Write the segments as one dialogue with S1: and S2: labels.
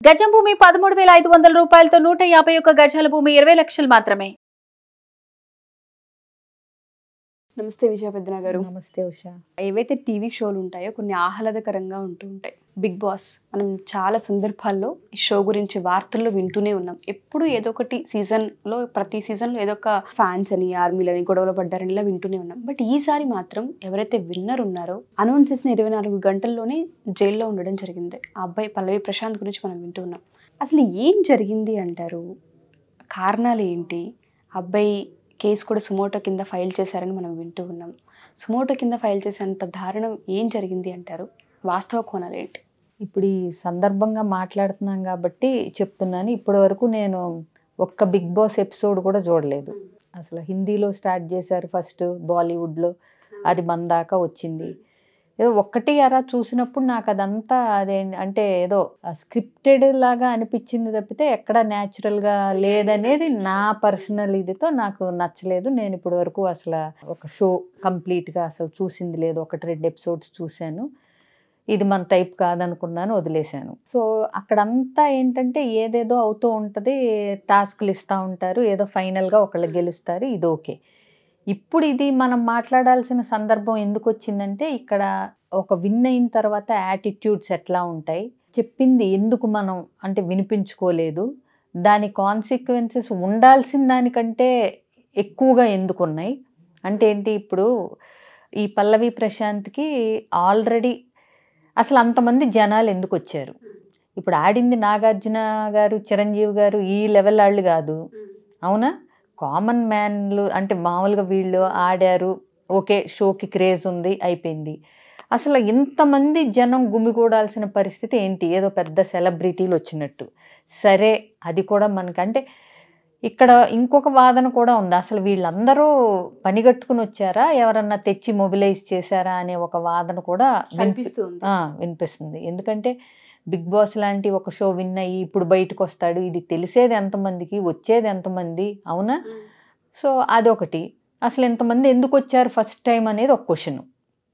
S1: గజం భూమి 13,500 రూపాయలతో 151 గజాల భూమి 20 లక్షలు మాత్రమే.
S2: నమస్తే విజయ పెద్దన గారు.
S3: నమస్తే ఉషా.
S2: ఏవైతే టీవీ షోలు ఉంటాయో కొన్ని ఆహ్లాదకరంగా ఉంటూ ఉంటాయి. బిగ్ బాస్ మనం చాలా సందర్భాల్లో ఈ షో గురించి వార్తల్లో వింటూనే ఉన్నాం. ఎప్పుడు ఏదో ఒకటి సీజన్లో ప్రతి సీజన్లో ఏదో ఒక ఫ్యాన్స్ అని ఆర్మీలని గొడవలు పడ్డారని ఇలా వింటూనే ఉన్నాం. బట్ ఈసారి మాత్రం ఎవరైతే విన్నర్ ఉన్నారో అనౌన్స్ చేసిన 24 గంటల్లోనే జైల్లో ఉండడం జరిగింది. ఆ అబ్బాయి పల్లవి ప్రశాంత్ గురించి మనం వింటూ ఉన్నాం. అసలు ఏం జరిగింది అంటారు? కారణాలు ఏంటి? అబ్బాయి కేసు కూడా సుమోటో కింద ఫైల్ చేశారని మనం వింటూ ఉన్నాం. సుమోటో కింద ఫైల్ చేసేంత దారుణం ఏం జరిగింది అంటారు? వాస్తవ కోణాలు ఏంటి?
S3: ఇప్పుడు ఈ సందర్భంగా మాట్లాడుతున్నాం కాబట్టి చెప్తున్నాను. ఇప్పటి వరకు నేను ఒక్క బిగ్ బాస్ ఎపిసోడ్ కూడా చూడలేదు. అసలు హిందీలో స్టార్ట్ చేశారు ఫస్ట్, బాలీవుడ్లో అది మన దాకా వచ్చింది. ఏదో ఒక్కటి అలా చూసినప్పుడు నాకు అదంతా అదే అంటే ఏదో స్క్రిప్టెడ్ లాగా అనిపించింది తప్పితే ఎక్కడ న్యాచురల్గా లేదనేది నా పర్సనల్ ఇదితో నాకు నచ్చలేదు. నేను ఇప్పటి వరకు అసలు ఒక షో కంప్లీట్గా అసలు చూసింది లేదు. 1-2 ఎపిసోడ్స్ చూశాను. ఇది మన టైప్ కాదనుకున్నాను, వదిలేశాను. సో అక్కడంతా ఏంటంటే ఏదేదో అవుతూ ఉంటుంది, టాస్క్లు ఇస్తూ ఉంటారు, ఏదో ఫైనల్గా ఒకళ్ళు గెలుస్తారు, ఇది ఓకే. ఇప్పుడు ఇది మనం మాట్లాడాల్సిన సందర్భం ఎందుకు వచ్చిందంటే ఇక్కడ ఒక విన్ అయిన తర్వాత యాటిట్యూడ్స్ ఎట్లా ఉంటాయి, చెప్పింది ఎందుకు మనం అంటే వినిపించుకోలేదు, దాని కాన్సిక్వెన్సెస్ ఉండాల్సిన దానికంటే ఎక్కువగా ఎందుకు ఉన్నాయి అంటే ఏంటి, ఇప్పుడు ఈ పల్లవి ప్రశాంత్కి ఆల్రెడీ అసలు అంతమంది జనాలు ఎందుకు వచ్చారు? ఇప్పుడు ఆడింది నాగార్జున గారు, చిరంజీవి గారు, ఈ లెవెల్ వాళ్ళు కాదు, అవునా? కామన్ మ్యాన్లు అంటే మామూలుగా వీళ్ళు ఆడారు, ఓకే, షోకి క్రేజ్ ఉంది, అయిపోయింది. అసలు ఇంతమంది జనం గుమిగూడాల్సిన పరిస్థితి ఏంటి? ఏదో పెద్ద సెలబ్రిటీలు వచ్చినట్టు. సరే, అది కూడా మనకంటే ఇక్కడ ఇంకొక వాదన కూడా ఉంది. అసలు వీళ్ళందరూ పనిగట్టుకుని వచ్చారా, ఎవరన్నా తెచ్చి మొబిలైజ్ చేశారా అనే ఒక వాదన కూడా వినిపిస్తుంది. ఎందుకంటే బిగ్ బాస్ లాంటి ఒక షో విన్ అయ్యి ఇప్పుడు బయటకు వస్తాడు, ఇది తెలిసేది ఎంతమందికి, వచ్చేది ఎంతమంది, అవునా? సో అదొకటి. అసలు ఎంతమంది ఎందుకు వచ్చారు ఫస్ట్ టైం అనేది ఒక క్వశ్చన్.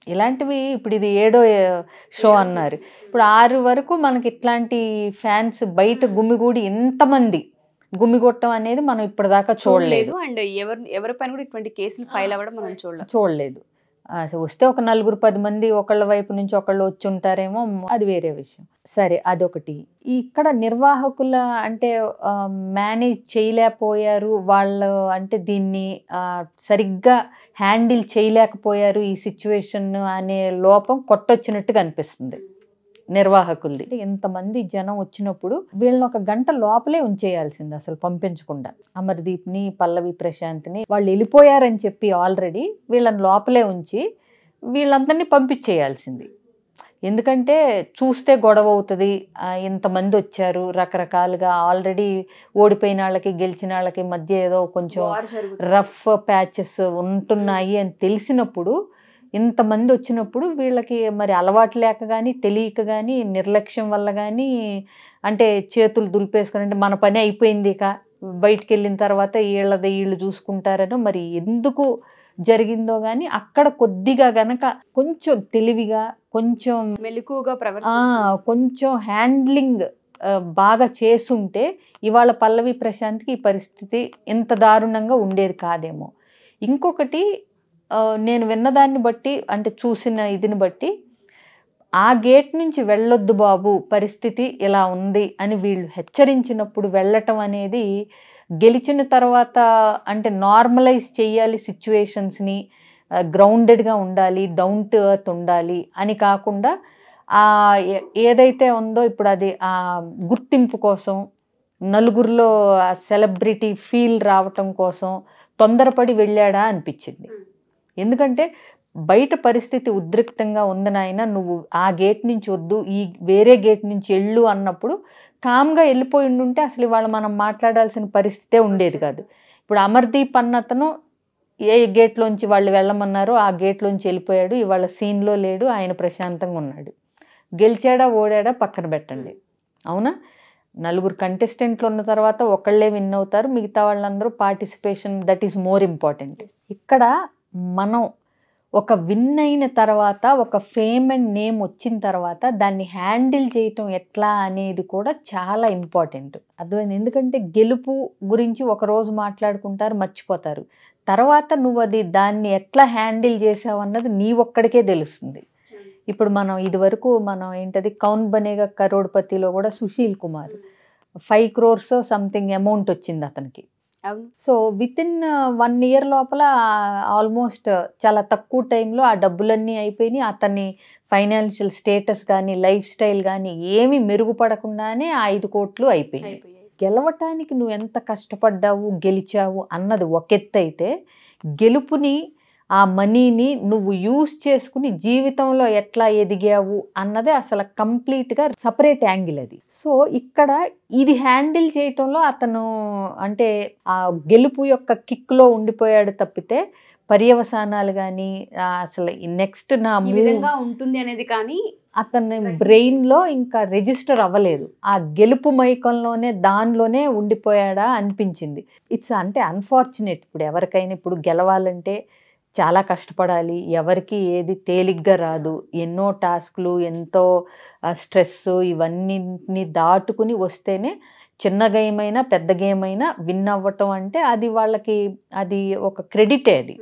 S3: ఇలాంటివి ఇప్పుడు ఇది 7వ షో అన్నారు. ఇప్పుడు 6 వరకు మనకి ఇట్లాంటి ఫ్యాన్స్ బయట గుమిగూడి ఎంతమంది గుమిగొట్టం అనేది మనం ఇప్పటిదాకా చూడలేదు.
S2: అండ్ ఎవరిపైన కూడా ఇటువంటి కేసులు ఫైల్ అవ్వడం మనం
S3: చూడలేదు. వస్తే ఒక 4-10 మంది ఒకళ్ళ వైపు నుంచి ఒకళ్ళు వచ్చి ఉంటారేమో, అది వేరే విషయం. సరే, అదొకటి. ఇక్కడ నిర్వాహకుల అంటే మేనేజ్ చేయలేకపోయారు వాళ్ళు, అంటే దీన్ని సరిగ్గా హ్యాండిల్ చేయలేకపోయారు ఈ సిచ్యువేషన్ అనే లోపం కొట్టొచ్చినట్టుగా అనిపిస్తుంది నిర్వాహకులది. ఇంతమంది జనం వచ్చినప్పుడు వీళ్ళని 1 గంట లోపలే ఉంచేయాల్సింది, అసలు పంపించకుండా. అమర్దీప్ని, పల్లవి ప్రశాంత్ని వాళ్ళు వెళ్ళిపోయారని చెప్పి ఆల్రెడీ వీళ్ళని లోపలే ఉంచి వీళ్ళందరినీ పంపించేయాల్సింది. ఎందుకంటే చూస్తే గొడవ అవుతుంది, ఇంతమంది వచ్చారు, రకరకాలుగా ఆల్రెడీ ఓడిపోయిన వాళ్ళకి గెలిచిన వాళ్ళకి మధ్య ఏదో కొంచెం రఫ్ ప్యాచెస్ ఉంటున్నాయి అని తెలిసినప్పుడు, ఇంతమంది వచ్చినప్పుడు వీళ్ళకి మరి అలవాటు లేక కానీ, తెలియక కానీ, నిర్లక్ష్యం వల్ల కానీ, అంటే చేతులు దులిపేసుకుని అంటే మన పని అయిపోయింది, ఇక బయటికి వెళ్ళిన తర్వాత వీళ్ళు చూసుకుంటారనో మరి ఎందుకు జరిగిందో కానీ అక్కడ కొద్దిగా గనక కొంచెం తెలివిగా, కొంచెం
S2: మెలకువగా
S3: కొంచెం హ్యాండ్లింగ్ బాగా చేసుంటే ఇవాళ పల్లవి ప్రశాంత్కి ఈ పరిస్థితి ఇంత దారుణంగా ఉండేది కాదేమో. ఇంకొకటి, నేను విన్నదాన్ని బట్టి అంటే చూసిన ఇదిని బట్టి ఆ గేట్ నుంచి వెళ్ళొద్దు బాబు, పరిస్థితి ఇలా ఉంది అని వీళ్ళు హెచ్చరించినప్పుడు వెళ్ళటం అనేది, గెలిచిన తర్వాత అంటే నార్మలైజ్ చేయాలి సిచ్యువేషన్స్ని, గ్రౌండెడ్గా ఉండాలి, డౌన్ టు ఎర్త్ ఉండాలి అని కాకుండా ఏదైతే ఉందో ఇప్పుడు అది ఆ గుర్తింపు కోసం, నలుగురిలో సెలబ్రిటీ ఫీల్ రావటం కోసం తొందరపడి వెళ్ళాడా అనిపించింది. ఎందుకంటే బయట పరిస్థితి ఉద్రిక్తంగా ఉంది నాయన, నువ్వు ఆ గేట్ నుంచి వద్దు, ఈ వేరే గేట్ నుంచి వెళ్ళు అన్నప్పుడు కామ్గా వెళ్ళిపోయి ఉండుంటే అసలు ఇవాళ మనం మాట్లాడాల్సిన పరిస్థితే ఉండేది కాదు. ఇప్పుడు అమర్దీప్ అన్నతను ఏ గేట్లోంచి వాళ్ళు వెళ్ళమన్నారో ఆ గేట్లోంచి వెళ్ళిపోయాడు, ఇవాళ సీన్లో లేడు, ఆయన ప్రశాంతంగా ఉన్నాడు. గెలిచాడా ఓడాడా పక్కన పెట్టండి, అవునా? 4 కంటెస్టెంట్లు ఉన్న తర్వాత ఒకళ్ళే విన్ అవుతారు, మిగతా వాళ్ళందరూ participation, that is more important. ఇక్కడ మనం ఒక విన్ అయిన తర్వాత, ఒక ఫేమ్ అండ్ నేమ్ వచ్చిన తర్వాత దాన్ని హ్యాండిల్ చేయటం ఎట్లా అనేది కూడా చాలా ఇంపార్టెంట్. అర్థమైంది. ఎందుకంటే గెలుపు గురించి ఒకరోజు మాట్లాడుకుంటారు, మర్చిపోతారు. తర్వాత నువ్వు దాన్ని ఎట్లా హ్యాండిల్ చేసావు అన్నది నీ ఒక్కడికే తెలుస్తుంది. ఇప్పుడు మనం ఇదివరకు ఏంటది కౌన్ బనేగా కరోడ్పతిలో కూడా Sushil Kumar 5 crores something amount వచ్చింది అతనికి. సో విత్ ఇన్ 1 year లోపల ఆల్మోస్ట్ చాలా తక్కువ టైంలో ఆ డబ్బులన్నీ అయిపోయినాయి. అతని ఫైనాన్షియల్ స్టేటస్ కానీ లైఫ్ స్టైల్ కానీ ఏమీ మెరుగుపడకుండానే 5 కోట్లు అయిపోయాయి. గెలవటానికి నువ్వు ఎంత కష్టపడ్డావు, గెలిచావు అన్నది ఒక ఎత్తు అయితే, గెలుపుని ఆ మనీని నువ్వు యూస్ చేసుకుని జీవితంలో ఎట్లా ఎదిగావు అన్నదే అసలు కంప్లీట్గా సపరేట్ యాంగిల్ అది. సో ఇక్కడ ఇది హ్యాండిల్ చేయటంలో అతను అంటే ఆ గెలుపు యొక్క కిక్లో ఉండిపోయాడు తప్పితే పర్యవసానాలు కానీ అసలు నెక్స్ట్ నా
S2: విధంగా ఉంటుంది అనేది కానీ
S3: అతని బ్రెయిన్లో ఇంకా రిజిస్టర్ అవ్వలేదు. ఆ గెలుపు మైకంలోనే దానిలోనే ఉండిపోయాడా అనిపించింది. ఇట్స్ అంటే అన్ఫార్చునేట్. ఇప్పుడు ఎవరికైనా ఇప్పుడు గెలవాలంటే చాలా కష్టపడాలి. ఎవరికి ఏది తేలిగ్గా రాదు. ఎన్నో టాస్క్లు, ఎంతో స్ట్రెస్, ఇవన్నీ దాటుకుని వస్తేనే చిన్న గేమ్ అయినా పెద్ద గేమ్ అయినా విన్ అవ్వటం అంటే అది వాళ్ళకి అది ఒక క్రెడిటే. అది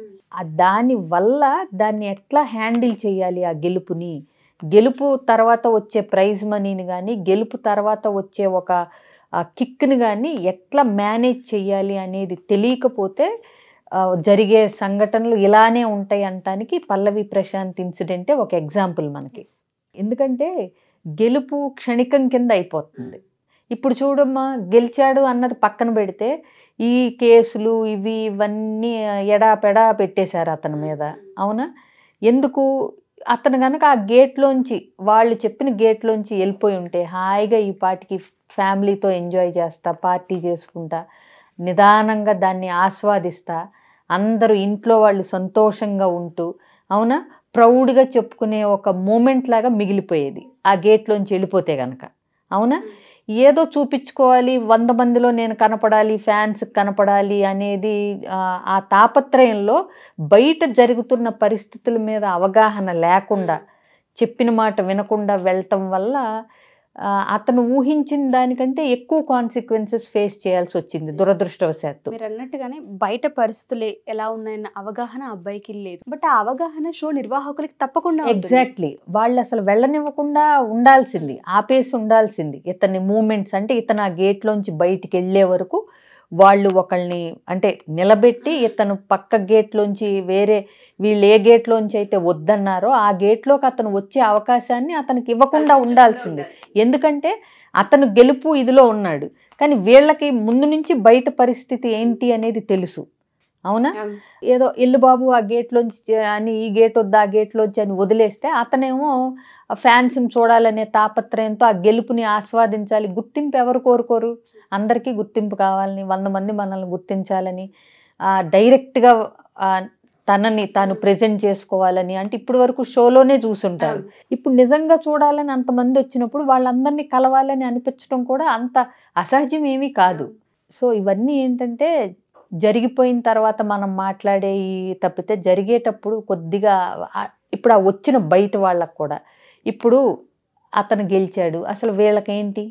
S3: దానివల్ల దాన్ని ఎట్లా హ్యాండిల్ చేయాలి ఆ గెలుపుని, గెలుపు తర్వాత వచ్చే ప్రైజ్ మనీని కానీ గెలుపు తర్వాత వచ్చే ఒక కిక్ని కానీ ఎట్లా మేనేజ్ చేయాలి అనేది తెలియకపోతే జరిగే సంఘటనలు ఇలానే ఉంటాయి అనటానికి పల్లవి ప్రశాంత్ ఇన్సిడెంటే ఒక ఎగ్జాంపుల్ మనకి. ఎందుకంటే గెలుపు క్షణికం కింద అయిపోతుంది. ఇప్పుడు చూడమ్మా, గెలిచాడు అన్నది పక్కన పెడితే ఈ కేసులు ఇవన్నీ ఎడాపెడా పెట్టేశారు అతని మీద. అవునా? ఎందుకు? అతను కనుక ఆ గేట్లోంచి, వాళ్ళు చెప్పిన గేట్లోంచి వెళ్ళిపోయి ఉంటే హాయిగా ఈ పాటికి ఫ్యామిలీతో ఎంజాయ్ చేస్తా, పార్టీ చేసుకుంటా, నిదానంగా దాన్ని ఆస్వాదిస్తా, అందరూ ఇంట్లో వాళ్ళు సంతోషంగా ఉంటూ, అవునా, ప్రౌడ్గా చెప్పుకునే ఒక మూమెంట్ లాగా మిగిలిపోయేది ఆ గేట్లోంచి వెళ్ళిపోతే కనుక. అవునా? ఏదో చూపించుకోవాలి, 100 మందిలో నేను కనపడాలి, ఫ్యాన్స్ కనపడాలి అనేది ఆ తాపత్రయంలో బయట జరుగుతున్న పరిస్థితుల మీద అవగాహన లేకుండా, చెప్పిన మాట వినకుండా వెళ్ళటం వల్ల అతను ఊహించిన దానికంటే ఎక్కువ కాన్సిక్వెన్సెస్ ఫేస్ చేయాల్సి వచ్చింది దురదృష్టవశాత్తు.
S2: మీరు అన్నట్టుగానే బయట పరిస్థితులు ఎలా ఉన్నాయన్న అవగాహన అబ్బాయికి లేదు. బట్ ఆ అవగాహన షో నిర్వాహకులకి తప్పకుండా
S3: ఎగ్జాక్ట్లీ. వాళ్ళు అసలు వెళ్ళనివ్వకుండా ఉండాల్సింది, ఆపేసి ఉండాల్సింది ఇతని మూమెంట్స్. అంటే ఇతను ఆ గేట్లోంచి బయటికి వెళ్ళే వరకు వాళ్ళు ఒకళ్ళని అంటే నిలబెట్టి ఇతను పక్క గేట్లోంచి వేరే వీళ్ళు ఏ గేట్లోంచి అయితే వద్దన్నారో ఆ గేట్లోకి అతను వచ్చే అవకాశాన్ని అతనికి ఇవ్వకుండా ఉండాల్సింది. ఎందుకంటే అతను గెలుపు ఇదిలో ఉన్నాడు, కానీ వీళ్ళకి ముందు నుంచి బయట పరిస్థితి ఏంటి అనేది తెలుసు. అవునా? ఏదో ఇల్లు బాబు ఆ గేట్లోంచి అని, ఈ గేట్ వద్దు ఆ గేట్లోంచి అని వదిలేస్తే అతనేమో ఫ్యాన్స్ని చూడాలనే తాపత్రయంతో ఆ గెలుపుని ఆస్వాదించాలి. గుర్తింపు ఎవరు కోరుకోరు? అందరికీ గుర్తింపు కావాలని, 100 మంది మనల్ని గుర్తించాలని, డైరెక్ట్గా తనని తాను ప్రెజెంట్ చేసుకోవాలని, అంటే ఇప్పటి వరకు షోలోనే చూసుంటారు. ఇప్పుడు నిజంగా చూడాలని అంతమంది వచ్చినప్పుడు వాళ్ళందరినీ కలవాలని అనిపించడం కూడా అంత అసహజం ఏమీ కాదు. సో ఇవన్నీ ఏంటంటే జరిగిపోయిన తర్వాత మనం మాట్లాడే తప్పితే జరిగేటప్పుడు కొద్దిగా ఇప్పుడు ఆ వచ్చిన బయట వాళ్ళకు కూడా ఇప్పుడు అతను గెలిచాడు, అసలు వీళ్ళకేంటి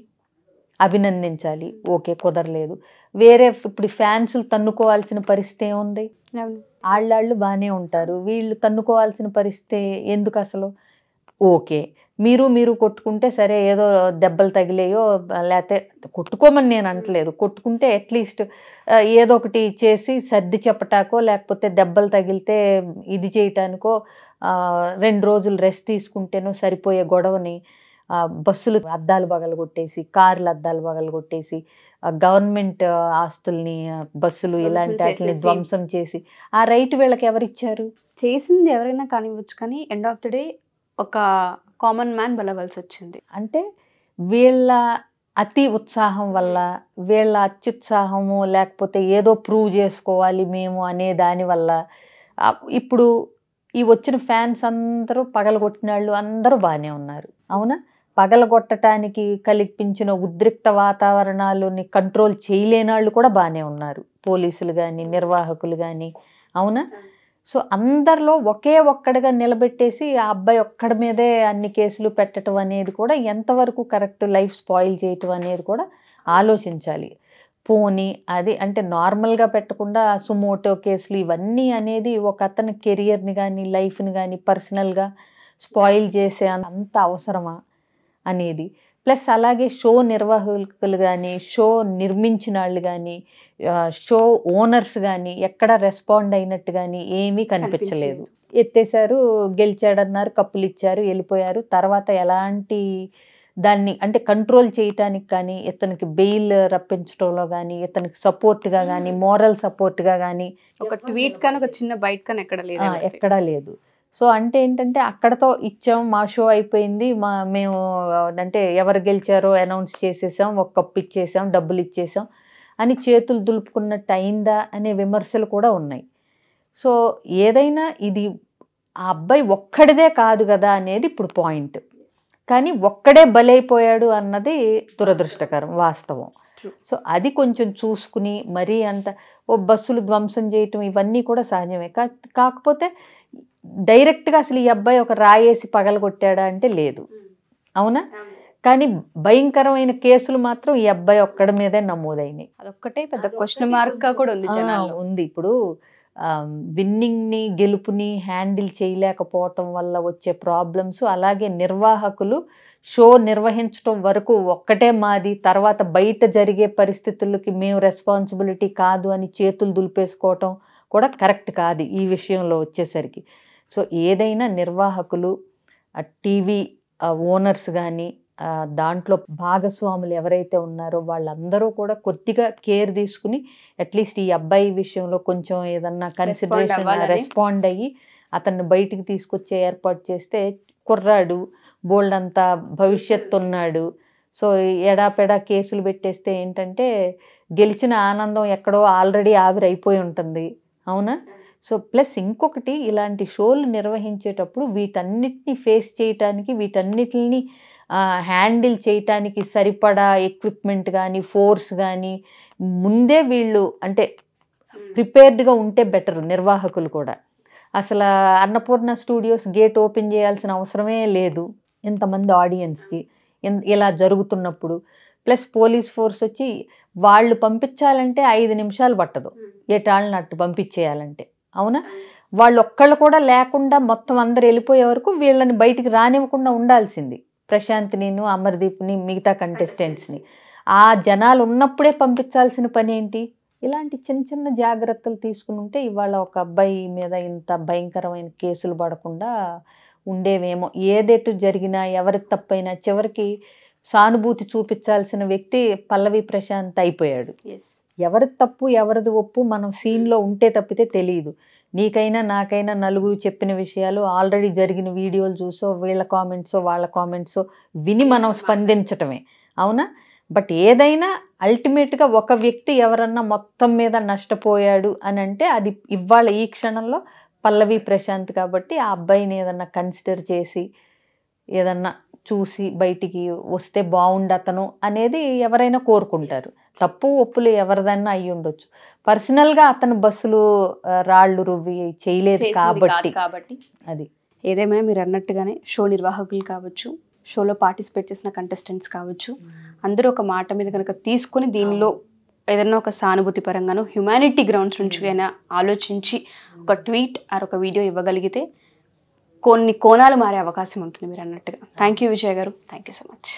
S3: అభినందించాలి, ఓకే కుదరలేదు, వేరే ఇప్పుడు ఫ్యాన్స్లు తన్నుకోవాల్సిన పరిస్థితి ఏముంది? ఆళ్ళాళ్ళు బాగానే ఉంటారు, వీళ్ళు తన్నుకోవాల్సిన పరిస్థితి ఎందుకు అసలు? ఓకే మీరు కొట్టుకుంటే సరే, ఏదో దెబ్బలు తగిలేయో, లేకపోతే కొట్టుకోమని నేను అంటలేదు, కొట్టుకుంటే అట్లీస్ట్ ఏదో ఒకటి చేసి సర్ది చెప్పటాకో, లేకపోతే దెబ్బలు తగిలితే ఇది చేయటానికో 2 రోజులు రెస్ట్ తీసుకుంటేనో సరిపోయే గొడవని బస్సులు అద్దాలు పగలగొట్టేసి, కార్లు అద్దాలు పగలగొట్టేసి, గవర్నమెంట్ ఆస్తుల్ని, బస్సులు ఇలాంటి వాటిని ధ్వంసం చేసి ఆ రైట్ వీళ్ళకి ఎవరిచ్చారు?
S2: చేసింది ఎవరైనా కానివ్వచ్చు, కానీ ఎండ్ ఆఫ్ ది డే ఒక కామన్ మ్యాన్ బలవలసి వచ్చింది.
S3: అంటే వీళ్ళ అతి ఉత్సాహం వల్ల, వీళ్ళ అత్యుత్సాహము, లేకపోతే ఏదో ప్రూవ్ చేసుకోవాలి మేము అనే దానివల్ల ఇప్పుడు ఈ వచ్చిన ఫ్యాన్స్ అందరూ పగలగొట్టిన వాళ్ళు అందరూ బాగానే ఉన్నారు. అవునా? పగలగొట్టడానికి కల్పించిన ఉద్రిక్త వాతావరణాలని కంట్రోల్ చేయలేని వాళ్ళు కూడా బాగానే ఉన్నారు, పోలీసులు కానీ నిర్వాహకులు కానీ. అవునా? సో అందరిలో ఒకే ఒక్కడిగా నిలబెట్టేసి ఆ అబ్బాయి ఒక్కడి మీదే అన్ని కేసులు పెట్టడం అనేది కూడా ఎంతవరకు కరెక్ట్, లైఫ్ స్పాయిల్ చేయటం అనేది కూడా ఆలోచించాలి. పోనీ అది అంటే నార్మల్గా పెట్టకుండా సుమోటో కేసులు ఇవన్నీ అనేది ఒక అతని కెరియర్ని కానీ లైఫ్ని కానీ పర్సనల్గా స్పాయిల్ చేసే అంత అవసరమా అనేది. ప్లస్ అలాగే షో నిర్వాహకులు కానీ షో నిర్మించిన వాళ్ళు కానీ షో ఓనర్స్ కానీ ఎక్కడ రెస్పాండ్ అయినట్టు కానీ ఏమీ కనిపించలేదు. ఎత్తేసారు, గెలిచాడన్నారు, కప్పులు ఇచ్చారు, వెళ్ళిపోయారు. తర్వాత ఎలాంటి దాన్ని అంటే కంట్రోల్ చేయటానికి కానీ ఇతనికి బెయిల్ రప్పించడంలో కానీ ఇతనికి సపోర్ట్గా కానీ మోరల్ సపోర్ట్గా కానీ
S2: ఒక ట్వీట్ కానీ ఒక చిన్న బయట కానీ
S3: ఎక్కడా లేదు. సో అంటే ఏంటంటే అక్కడతో ఇచ్చాం, మా షో అయిపోయింది, మేము అంటే ఎవరు గెలిచారో అనౌన్స్ చేసేసాం, ఒక కప్పు ఇచ్చేసాం, డబ్బులు ఇచ్చేసాం అని చేతులు దులుపుకున్నట్టు అయిందా అనే విమర్శలు కూడా ఉన్నాయి. సో ఏదైనా ఇది ఆ అబ్బాయి ఒక్కడిదే కాదు కదా అనేది ఇప్పుడు పాయింట్. కానీ ఒక్కడే బలైపోయాడు అన్నది దురదృష్టకరం, వాస్తవం. సో అది కొంచెం చూసుకుని మరీ అంత బస్సులు ధ్వంసం చేయటం ఇవన్నీ కూడా సహజమే. కాకపోతే డైరెక్ట్గా అసలు ఈ అబ్బాయి ఒక రాయేసి పగలగొట్టాడా అంటే లేదు, అవునా? కానీ భయంకరమైన కేసులు మాత్రం ఈ అబ్బాయి ఒక్కడి మీదే నమోదైనాయి.
S2: అదొక్కటే పెద్ద క్వశ్చన్ మార్క్ కూడా
S3: ఉంది. ఇప్పుడు విన్నింగ్ని గెలుపుని హ్యాండిల్ చేయలేకపోవటం వల్ల వచ్చే ప్రాబ్లమ్స్, అలాగే నిర్వాహకులు షో నిర్వహించడం వరకు ఒక్కటే మాది, తర్వాత బయట జరిగే పరిస్థితులకి మేము రెస్పాన్సిబిలిటీ కాదు అని చేతులు దులిపేసుకోవటం కూడా కరెక్ట్ కాదు ఈ విషయంలో వచ్చేసరికి. సో ఏదైనా నిర్వాహకులు, టీవీ ఓనర్స్ కానీ దాంట్లో భాగస్వాములు ఎవరైతే ఉన్నారో వాళ్ళందరూ కూడా కొద్దిగా కేర్ తీసుకుని అట్లీస్ట్ ఈ అబ్బాయి విషయంలో కొంచెం ఏదన్నా కన్సిడరేషన్ రెస్పాండ్ అయ్యి అతన్ని బయటికి తీసుకొచ్చే ఏర్పాటు చేస్తే, కుర్రాడు బోల్డ్ అంతా భవిష్యత్తు ఉన్నాడు. సో ఎడాపెడా కేసులు పెట్టేస్తే ఏంటంటే గెలిచిన ఆనందం ఎక్కడో ఆల్రెడీ ఆవిరైపోయి ఉంటుంది, అవునా? సో ప్లస్ ఇంకొకటి, ఇలాంటి షోలు నిర్వహించేటప్పుడు వీటన్నిటిని ఫేస్ చేయటానికి, వీటన్నిటిని హ్యాండిల్ చేయటానికి సరిపడా ఎక్విప్మెంట్ కానీ ఫోర్స్ కానీ ముందే వీళ్ళు అంటే ప్రిపేర్డ్గా ఉంటే బెటర్. నిర్వాహకులు కూడా అసలు అన్నపూర్ణ స్టూడియోస్ గేట్ ఓపెన్ చేయాల్సిన అవసరమే లేదు ఇంతమంది ఆడియన్స్కి ఇలా జరుగుతున్నప్పుడు. ప్లస్ పోలీస్ ఫోర్స్ వచ్చి వాళ్ళు పంపించాలంటే 5 నిమిషాలు పట్టదు, ఏటాళ్ళని అట్టు పంపించేయాలంటే, అవునా? వాళ్ళు ఒక్కళ్ళు కూడా లేకుండా మొత్తం అందరు వెళ్ళిపోయే వరకు వీళ్ళని బయటికి రానివ్వకుండా ఉండాల్సింది, ప్రశాంత్ని, అమర్దీప్ని, మిగతా కంటెస్టెంట్స్ని. ఆ జనాలు ఉన్నప్పుడే పంపించాల్సిన పని ఏంటి? ఇలాంటి చిన్న చిన్న జాగ్రత్తలు తీసుకుని ఉంటే ఇవాళ ఒక అబ్బాయి మీద ఇంత భయంకరమైన కేసులు పడకుండా ఉండేవేమో. ఏదెటు జరిగినా ఎవరికి తప్పైనా చివరికి సానుభూతి చూపించాల్సిన వ్యక్తి పల్లవి ప్రశాంత్ అయిపోయాడు. ఎవరిది తప్పు ఎవరిది ఒప్పు మనం సీన్లో ఉంటే తప్పితే తెలియదు. నీకైనా నాకైనా నలుగురు చెప్పిన విషయాలు, ఆల్రెడీ జరిగిన వీడియోలు చూసో వీళ్ళ కామెంట్సో వాళ్ళ కామెంట్సో విని మనం స్పందించటమే, అవునా? బట్ ఏదైనా అల్టిమేట్గా ఒక వ్యక్తి ఎవరన్నా మొత్తం మీద నష్టపోయాడు అని అంటే అది ఇవాళ ఈ క్షణంలో పల్లవి ప్రశాంత్. కాబట్టి ఆ అబ్బాయిని ఏదన్నా కన్సిడర్ చేసి ఏదన్నా చూసి బయటికి వస్తే బాగుండతను అనేది ఎవరైనా కోరుకుంటారు. తప్పు ఒప్పులు ఎవరిదైనా అయ్యి ఉండొచ్చు. పర్సనల్గా అతను బస్సులు రాళ్ళు రువ్వి చేయలేదు కాబట్టి అది.
S2: ఏదేమైనా మీరు అన్నట్టుగానే షో నిర్వాహకులు కావచ్చు, షోలో పార్టిసిపేట్ చేసిన కంటెస్టెంట్స్ కావచ్చు, అందరూ ఒక మాట మీద కనుక తీసుకుని దీనిలో ఏదైనా ఒక సానుభూతి పరంగానో హ్యుమానిటీ గ్రౌండ్స్ నుంచి అయినా ఆలోచించి ఒక ట్వీట్ ఆర్ ఒక వీడియో ఇవ్వగలిగితే కొన్ని కోణాలు మారే అవకాశం ఉంటుంది మీరు అన్నట్టుగా. థ్యాంక్ యూ విజయ్ గారు, థ్యాంక్ యూ సో మచ్.